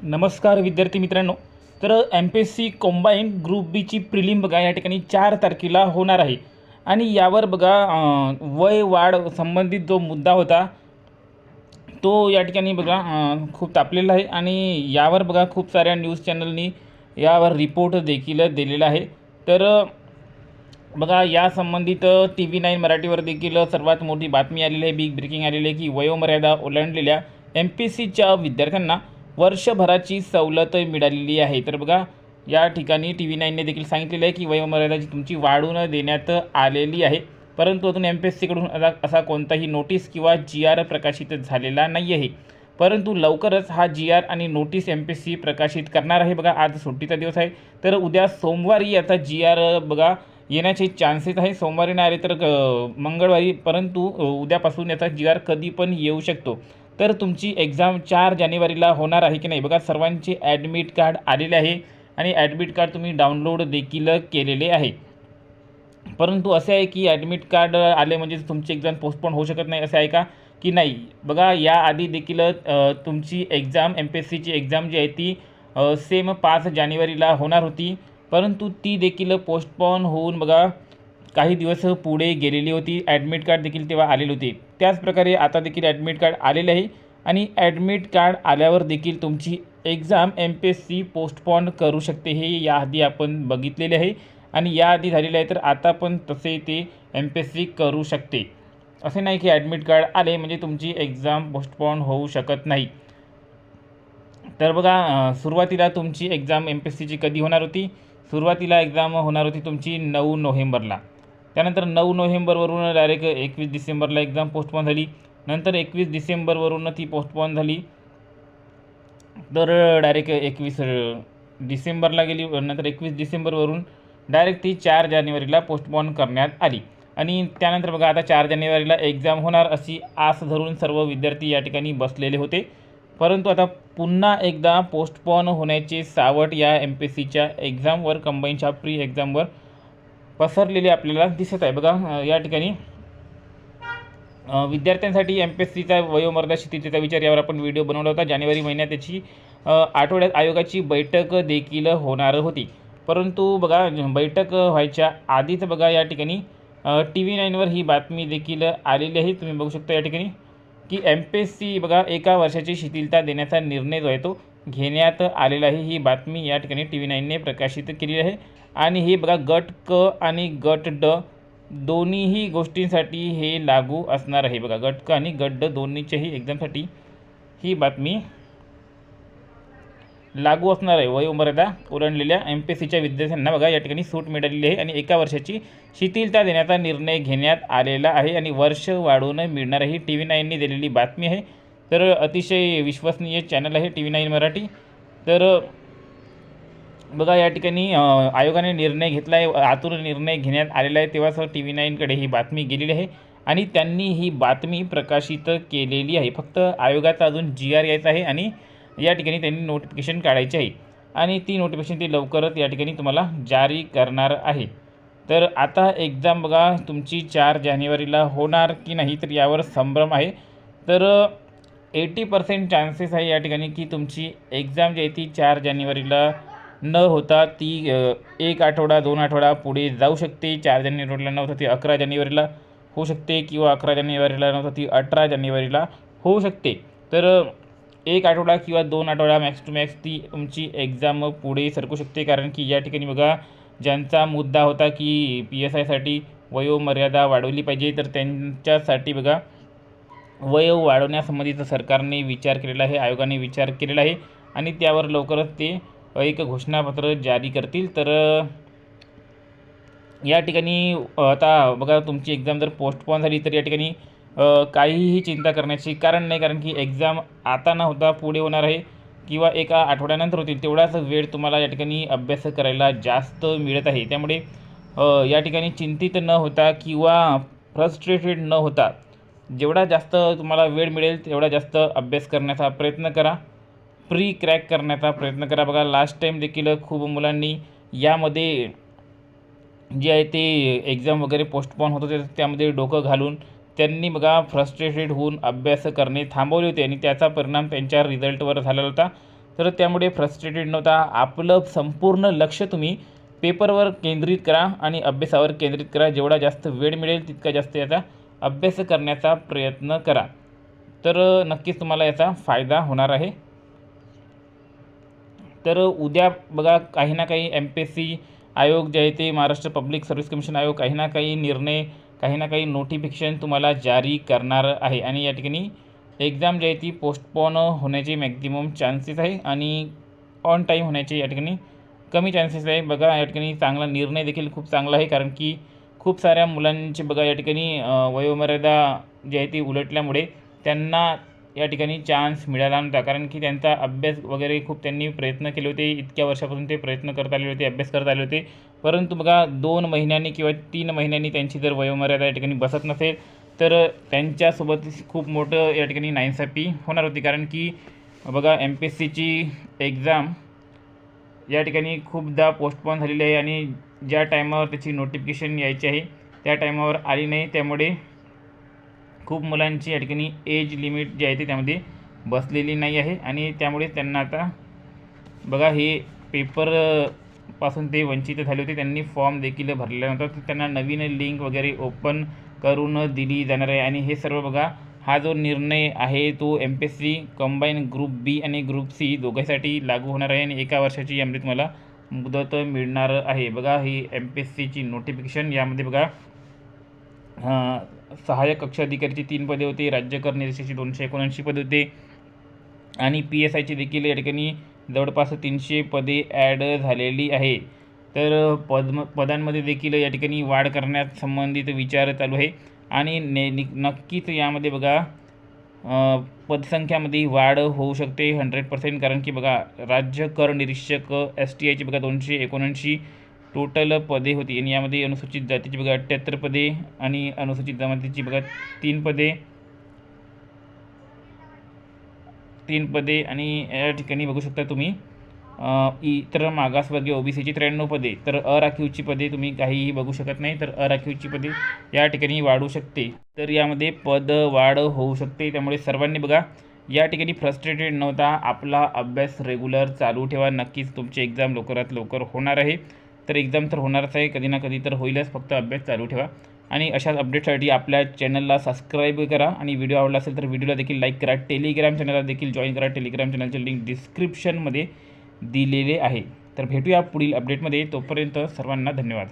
नमस्कार विद्यार्थी मित्रांनो. तर एम-पी-एस-सी कंबाईंड ग्रुप बीची प्रिलिम बघा या ठिकाणी 4 तारखेला होणार आहे. आणि यावर बघा वय वाढ संबंधित जो मुद्दा होता तो या ठिकाणी बघा खूप तापलेला आहे. आणि यावर बघा खूप साऱ्या न्यूज चॅनलनी यावर रिपोर्ट देखील दिलेला आहे. तर बघा या संबंधित TV9 मराठीवर देखील सर्वात मोठी बातमी आलेली आहे, बिग ब्रेकिंग आलेली आहे की वयोमर्यादा ओलांडलेल्या एम-पी-एस-सीच्या विद्यार्थ्यांना वर्षभराची सवलत मिळालेली आहे. तर बघा या ठिकाणी TV9ने देखील सांगितलेलं आहे की वयोमर्यादा तुमची वाढवून देण्यात आलेली आहे. परंतु अजून एम-पी-एस-सीकडून असा कोणताही नोटीस किंवा GR प्रकाशित झालेला नाही आहे. परंतु लवकरच हा GR आणि नोटीस एम-पी-एस-सी प्रकाशित करणार आहे. बघा आज सुट्टीचा दिवस आहे, तर उद्या सोमवारी याचा GR बघा येण्याचे चान्सेस आहे. सोमवारी नाही आले तर मंगळवारी, परंतु उद्यापासून याचा GR कधी पण येऊ शकतो. तर तुमची एक्झाम 4 जानेवारीला होणार आहे की नाही बघा सर्वांचे ॲडमिट कार्ड आलेले आहे आणि ॲडमिट कार्ड तुम्ही डाउनलोड देखील केलेले आहे. परंतु असे आहे की ॲडमिट कार्ड आले म्हणजे तुमची एक्झाम पोस्टपोन होऊ शकत नाही, असे आहे का की नाही. बघा याआधी देखील तुमची एक्झाम एम-पी-एस-सीची एक्झाम जी आहे ती सेम 5 जानेवारीला होणार होती, परंतु ती देखील पोस्टपोन होऊन बघा काही दिवस पुढे गेलेली होती. ॲडमिट कार्ड देखील तेव्हा आलेली होती. त्याचप्रकारे आता देखील ॲडमिट कार्ड आलेले आहे आणि ॲडमिट कार्ड आल्यावर देखील तुमची एक्झाम एम-पी-एस-सी पोस्टपोन करू शकते. हे याआधी आपण बघितलेले आहे आणि याआधी झालेले आहे, तर आता पण तसे ते एम-पी-एस-सी करू शकते. असे नाही की ॲडमिट कार्ड आले म्हणजे तुमची एक्झाम पोस्टपोन होऊ शकत नाही. तर बघा सुरुवातीला तुमची एक्झाम एम-पी-एस-सीची कधी होणार होती. सुरुवातीला एक्झाम होणार होती तुमची 9 नोव्हेंबरला. त्यानंतर 9 नोव्हेंबरवरून डायरेक्ट 21 डिसेंबरला एक्झाम पोस्टपोन झाली. नंतर 21 डिसेंबरवरून ती पोस्टपोन झाली, तर डायरेक्ट 21 डिसेंबरला गेली. नंतर 21 डिसेंबरवरून डायरेक्ट ती 4 जानेवारीला पोस्टपोन करण्यात आली. आणि त्यानंतर बघा आता 4 जानेवारीला एक्झाम होणार अशी आस धरून सर्व विद्यार्थी या ठिकाणी बसलेले होते. परंतु आता पुन्हा एकदा पोस्टपोन होण्याचे सावट या एम-पी-एस-सीच्या एक्झामवर, कंबाईनच्या प्री एक्झामवर पसरलेले आपल्याला दिसत आहे. बघा या ठिकाणी विद्यार्थ्यांसाठी एम-पी-एस-सीचा वयोमर्यादा शिथिलतेचा विचार यावर आपण व्हिडिओ बनवला होता. जानेवारी महिन्यात त्याची आठवड्यात आयोगाची बैठक देखील होणार होती. परंतु बघा बैठक व्हायच्या आधीच बघा या ठिकाणी TV9वर ही बातमी देखील आलेली आहे. तुम्ही बघू शकता या ठिकाणी की एम-पी-एस-सी बघा 1 वर्षाची शिथिलता देण्याचा निर्णय जो आहे तो घेण्यात आलेला आहे. ही बातमी या ठिकाणी TV9ने प्रकाशित केलेली आहे. आणि हे बघा गट क आणि गट ड दोन्हीही गोष्टींसाठी हे लागू असणार आहे. बघा गट क आणि गट ड दोन्हीच्याही एक्झामसाठी ही बातमी लागू असणार आहे. वयोमर्यादा ओलांडलेल्या एम-पी-एस-सीच्या विद्यार्थ्यांना बघा या ठिकाणी सूट मिळालेली आहे आणि 1 वर्षाची शिथिलता देण्याचा निर्णय घेण्यात आलेला आहे आणि वर्ष वाढवून मिळणार आहे. TV9ने दिलेली बातमी आहे. तर अतिशय विश्वसनीय चॅनल आहे TV9 मराठी. तर बघा या ठिकाणी आयोगाने निर्णय घेतला आहे, आतून निर्णय घेण्यात आलेला आहे, तेव्हाच TV9कडे ही बातमी गेलेली आहे आणि त्यांनी ही बातमी प्रकाशित केलेली आहे. फक्त आयोगाचा अजून GR यायचा आहे आणि या ठिकाणी त्यांनी नोटिफिकेशन काढायची आहे आणि ती नोटिफिकेशन ती लवकरच या ठिकाणी तुम्हाला जारी करणार आहे. तर आता एक्झाम बघा तुमची 4 जानेवारीला होणार की नाही, तर यावर संभ्रम आहे. तर 80% चान्सेस आहे या ठिकाणी की तुमची एक्झाम जी आहे ती 4 जानेवारीला न होता ती 1 आठवडा 2 आठवडा पुढे जाऊ शकते. 4 जानेवारीला न होता ती 11 जानेवारीला होऊ शकते किंवा 11 जानेवारीला न होता ती 18 जानेवारीला होऊ शकते. तर 1 आठवडा किंवा 2 आठवडा मॅक्स टू मॅक्स ती तुमची एक्झाम पुढे सरकू शकते. कारण की या ठिकाणी बघा ज्यांचा मुद्दा होता की PSIसाठी वयोमर्यादा वाढवली पाहिजे, तर त्यांच्यासाठी बघा वय वाढवण्यासंबंधीचा सरकारने विचार केलेला आहे, आयोगाने विचार केलेला आहे आणि त्यावर लवकरच ते एक घोषणापत्र जारी करतील. तर या ठिकाणी आता बघा तुमची एक्झाम जर पोस्टपोन झाली तर या ठिकाणी काहीही चिंता करण्याची कारण नाही, कारण की एक्झाम आता न होता पुढे होणार आहे किंवा 1 आठवड्यानंतर होतील. तेवढाच वेळ तुम्हाला या ठिकाणी अभ्यास करायला जास्त मिळत आहे. त्यामुळे या ठिकाणी चिंतित न होता किंवा फ्रस्ट्रेटेड न होता जेवढा जास्त तुम्हाला वेळ मिळेल तेवढा जास्त अभ्यास करण्याचा प्रयत्न करा, प्री क्रॅक करण्याचा प्रयत्न करा. बघा लास्ट टाईम देखील खूप मुलांनी यामध्ये जे आहे ते एक्झाम वगैरे पोस्टपोन होत होते त्यामध्ये डोकं घालून त्यांनी बघा फ्रस्ट्रेटेड होऊन अभ्यास करणे थांबवले होते आणि त्याचा परिणाम त्यांच्या रिझल्टवर झालेला होता. तर त्यामुळे फ्रस्ट्रेटेड नव्हता. आपलं संपूर्ण लक्ष तुम्ही पेपरवर केंद्रित करा आणि अभ्यासावर केंद्रित करा. जेवढा जास्त वेळ मिळेल तितका जास्त याचा अभ्यास करण्याचा प्रयत्न करा. तर नक्कीच तुम्हाला याचा फायदा होणार आहे. तर उद्या बघा काही ना काही MPSC आयोग जे आहे ते महाराष्ट्र पब्लिक सर्व्हिस कमिशन आयोग काही ना काही निर्णय, काही ना काही नोटिफिकेशन तुम्हाला जारी करणार आहे आणि या ठिकाणी एक्झाम जी आहे ती पोस्टपोन होण्याचे मॅक्झिमम चान्सेस आहे आणि ऑन टाईम होण्याचे या ठिकाणी कमी चान्सेस आहे. बघा या ठिकाणी चांगला निर्णय देखील खूप चांगला आहे, कारण की खूप साऱ्या मुलांचे बघा या ठिकाणी वयोमर्यादा जी आहे ती उलटल्यामुळे त्यांना या ठिकाणी चान्स मिळाला नव्हता, कारण की त्यांचा अभ्यास वगैरे खूप त्यांनी प्रयत्न केले होते. इतक्या वर्षापासून ते प्रयत्न करत आले होते, अभ्यास करत आले होते, परंतु बघा 2 महिन्यांनी किंवा 3 महिन्यांनी त्यांची जर वयोमर्यादा या ठिकाणी बसत नसेल तर त्यांच्यासोबत खूप मोठं या ठिकाणी नाइंसाफी होणार होती. कारण की बघा MPSCची एक्झाम या ठिकाणी खूपदा पोस्टपोन झालेली आहे आणि ज्या टायमावर त्याची नोटिफिकेशन यायची आहे त्या टायमावर आली नाही. त्यामुळे खूप मुलांची या ठिकाणी एज लिमिट जी आहे ती त्यामध्ये बसलेली नाही आहे आणि त्यामुळे त्यांना आता बघा हे पेपर पासून ते वंचित झाले होते. त्यांनी फॉर्म देखील भरलेला नव्हता, तर त्यांना नवीन लिंक वगैरे ओपन करून दिली जाणार आहे. आणि हे सर्व बघा हा जो निर्णय आहे तो MPSC कंबाईन ग्रुप बी आणि ग्रुप सी दोघांसाठी लागू होणार आहे आणि 1 वर्षाची यामध्ये तुम्हाला मुदत मिळणार आहे. बघा ही MPSCची नोटिफिकेशन. यामध्ये बघा सहाय्यक कक्ष अधिकारीची 3 पदे होती, राज्य कर निरीक्षकाची 279 पदे होते आणि PSIची देखील या ठिकाणी जवळपास 300 पदे ॲड झालेली आहे. तर पदांमध्ये देखील या ठिकाणी वाढ करण्यात संबंधित विचार चालू आहे आणि नक्कीच यामध्ये बघा पदसंख्यामध्ये वाढ होऊ शकते 100%, कारण की बघा राज्य कर निरीक्षक STIची बघा 279 टोटल पदे होती आणि यामध्ये अनुसूचित जातीची बघा 78 पदे आणि अनुसूचित जमातीची बघा 3 पदे आणि या ठिकाणी बघू शकता तुम्ही इतर मागासवर्गीय OBCची 93 पदे. तर अराखीवची पदे तुम्ही काहीही बघू शकत नाही, तर अराखीवची पदे या ठिकाणी वाढू शकते. तर यामध्ये पद वाढ होऊ शकते. त्यामुळे सर्वांनी बघा या ठिकाणी फ्रस्ट्रेटेड नव्हता, आपला अभ्यास रेग्युलर चालू ठेवा. नक्कीच तुमची एक्झाम लवकरात लवकर होणार आहे. तर एक्झाम तर होणारच आहे, कधी ना कधी तर होईलच, फक्त अभ्यास चालू ठेवा. आणि अशाच अपडेटसाठी आपल्या चॅनलला सबस्क्राईब करा आणि व्हिडिओ आवडला असेल तर व्हिडिओला देखील लाईक करा. टेलिग्राम चॅनलला देखील जॉईन करा. टेलिग्राम चॅनलचे लिंक डिस्क्रिप्शनमध्ये दिलेले आहे. तर भेटूया पुढील अपडेटमध्ये. तोपर्यंत सर्वांना धन्यवाद.